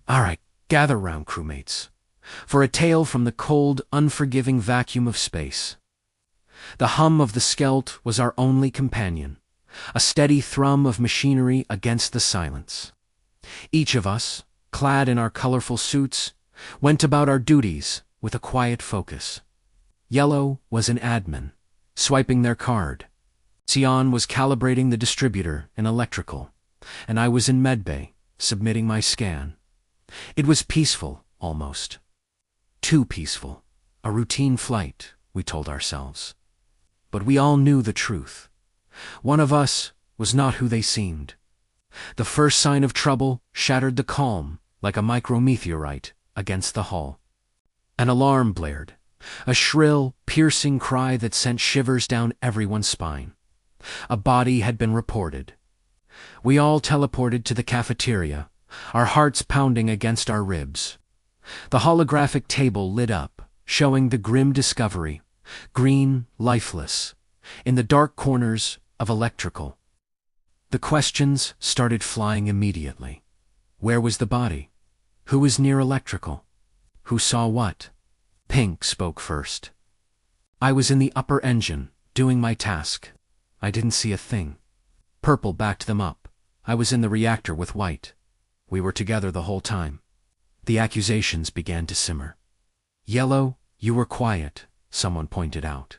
All right, gather round, crewmates, for a tale from the cold, unforgiving vacuum of space. The hum of the skelld was our only companion, a steady thrum of machinery against the silence. Each of us, clad in our colorful suits, went about our duties with a quiet focus. Yellow was an admin, swiping their card. Cyan was calibrating the distributor in electrical, and I was in medbay, submitting my scan. It was peaceful, almost. Too peaceful. A routine flight, we told ourselves. But we all knew the truth. One of us was not who they seemed. The first sign of trouble shattered the calm like a micrometeorite against the hull. An alarm blared, a shrill, piercing cry that sent shivers down everyone's spine. A body had been reported. We all teleported to the cafeteria, our hearts pounding against our ribs. The holographic table lit up, showing the grim discovery, green, lifeless, in the dark corners of electrical. The questions started flying immediately. Where was the body? Who was near electrical? Who saw what? Pink spoke first. I was in the upper engine, doing my task. I didn't see a thing. Purple backed them up. I was in the reactor with White. We were together the whole time. The accusations began to simmer. Yellow, you were quiet, someone pointed out.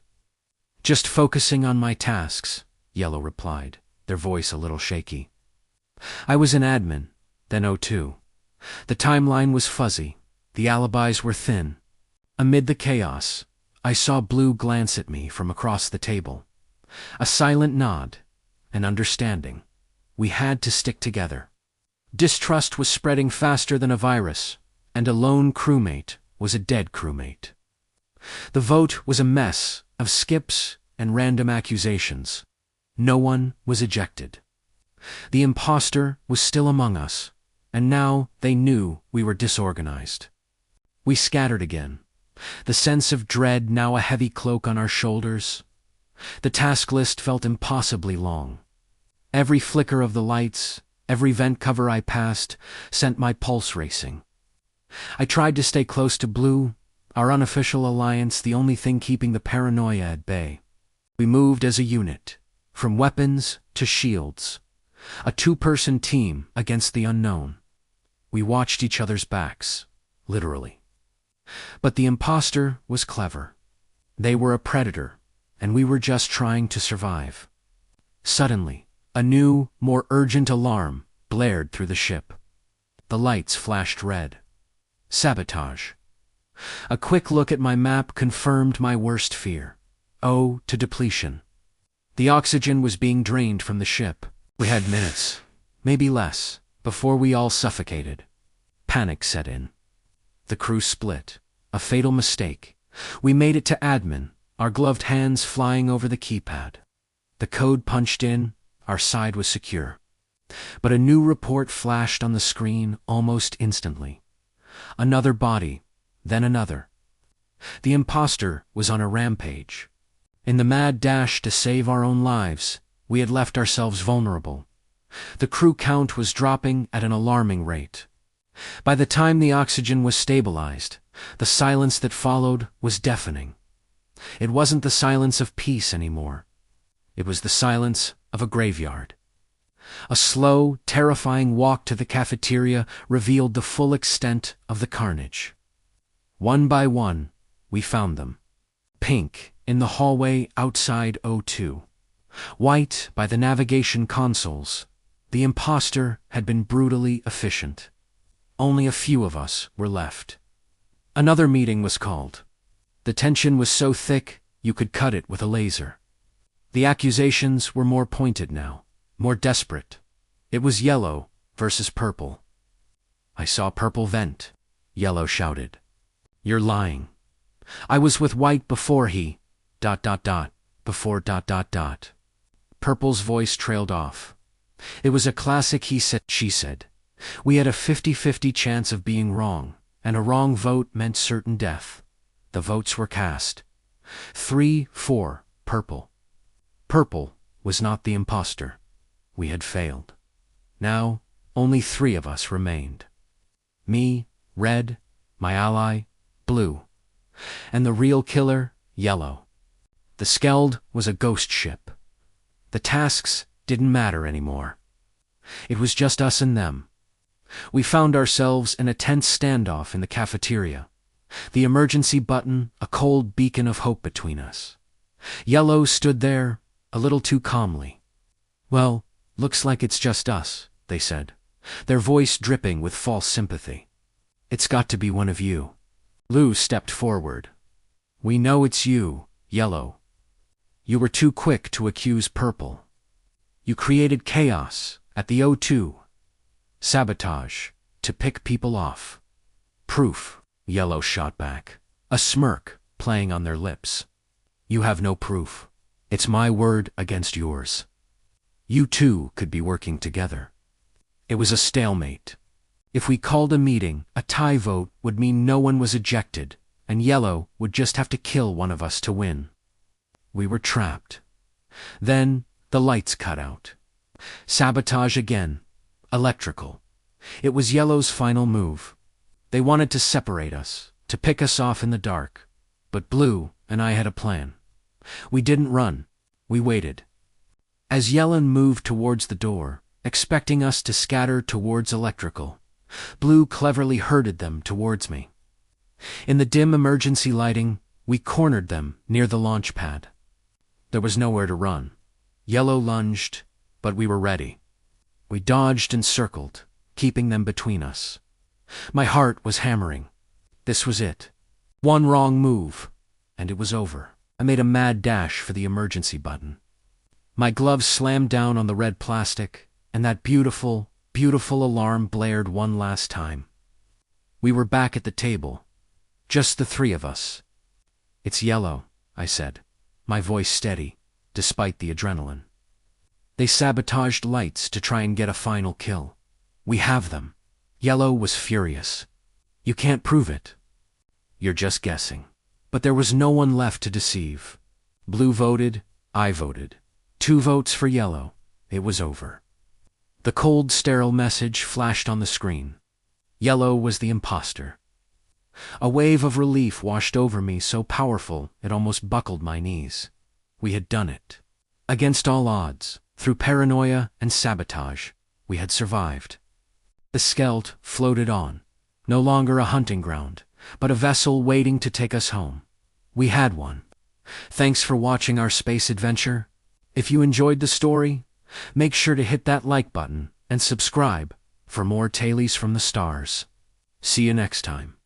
Just focusing on my tasks, Yellow replied, their voice a little shaky. I was an admin, then O2. The timeline was fuzzy, the alibis were thin. Amid the chaos, I saw Blue glance at me from across the table. A silent nod, an understanding. We had to stick together. Distrust was spreading faster than a virus, and a lone crewmate was a dead crewmate. The vote was a mess of skips and random accusations. No one was ejected. The imposter was still among us, and now they knew we were disorganized. We scattered again, the sense of dread now a heavy cloak on our shoulders. The task list felt impossibly long. Every flicker of the lights, every vent cover I passed, sent my pulse racing. I tried to stay close to Blue, our unofficial alliance, the only thing keeping the paranoia at bay. We moved as a unit, from weapons to shields, a two-person team against the unknown. We watched each other's backs, literally. But the imposter was clever. They were a predator, and we were just trying to survive. Suddenly, a new, more urgent alarm blared through the ship. The lights flashed red. Sabotage. A quick look at my map confirmed my worst fear. To depletion. The oxygen was being drained from the ship. We had minutes, maybe less, before we all suffocated. Panic set in. The crew split. A fatal mistake. We made it to admin, our gloved hands flying over the keypad. The code punched in, our side was secure. But a new report flashed on the screen almost instantly. Another body, then another. The imposter was on a rampage. In the mad dash to save our own lives, we had left ourselves vulnerable. The crew count was dropping at an alarming rate. By the time the oxygen was stabilized, the silence that followed was deafening. It wasn't the silence of peace anymore. It was the silence of a graveyard. A slow, terrifying walk to the cafeteria revealed the full extent of the carnage. One by one, we found them. Pink, in the hallway outside O2. White, by the navigation consoles. The imposter had been brutally efficient. Only a few of us were left. Another meeting was called. The tension was so thick, you could cut it with a laser. The accusations were more pointed now, more desperate. It was Yellow versus Purple. I saw Purple vent, Yellow shouted. You're lying. I was with White before he... before... Purple's voice trailed off. It was a classic he said, she said. We had a 50-50 chance of being wrong, and a wrong vote meant certain death. The votes were cast. 3-4, Purple. Purple was not the imposter. We had failed. Now, only 3 of us remained. Me, red, my ally, blue, and the real killer, yellow. The skelld was a ghost ship. The tasks didn't matter anymore. It was just us and them. We found ourselves in a tense standoff in the cafeteria, the emergency button a cold beacon of hope between us. Yellow stood there, a little too calmly. "Well, looks like it's just us," they said, their voice dripping with false sympathy. "It's got to be one of you." Blue stepped forward. "We know it's you, Yellow. You were too quick to accuse Purple. You created chaos at the O2. Sabotage, to pick people off." "Proof," Yellow shot back, a smirk playing on their lips. "You have no proof. It's my word against yours. You two could be working together." It was a stalemate. If we called a meeting, a tie vote would mean no one was ejected, and Yellow would just have to kill one of us to win. We were trapped. Then the lights cut out. Sabotage again. Electrical. It was Yellow's final move. They wanted to separate us, to pick us off in the dark. But Blue and I had a plan. We didn't run. We waited. As Yellen moved towards the door, expecting us to scatter towards electrical, Blue cleverly herded them towards me. In the dim emergency lighting, we cornered them near the launch pad. There was nowhere to run. Yellow lunged, but we were ready. We dodged and circled, keeping them between us. My heart was hammering. This was it. One wrong move, and it was over. I made a mad dash for the emergency button. My gloves slammed down on the red plastic, and that beautiful, beautiful alarm blared one last time. We were back at the table, just the three of us. "It's Yellow," I said, my voice steady, despite the adrenaline. "They sabotaged lights to try and get a final kill. We have them." Yellow was furious. "You can't prove it. You're just guessing." But there was no one left to deceive. Blue voted, I voted. 2 votes for Yellow. It was over. The cold, sterile message flashed on the screen. Yellow was the imposter. A wave of relief washed over me, so powerful it almost buckled my knees. We had done it. Against all odds, through paranoia and sabotage, we had survived. The skelld floated on, no longer a hunting ground, but a vessel waiting to take us home. We had one. Thanks for watching our space adventure. If you enjoyed the story, make sure to hit that like button and subscribe for more Tales from the Stars. See you next time.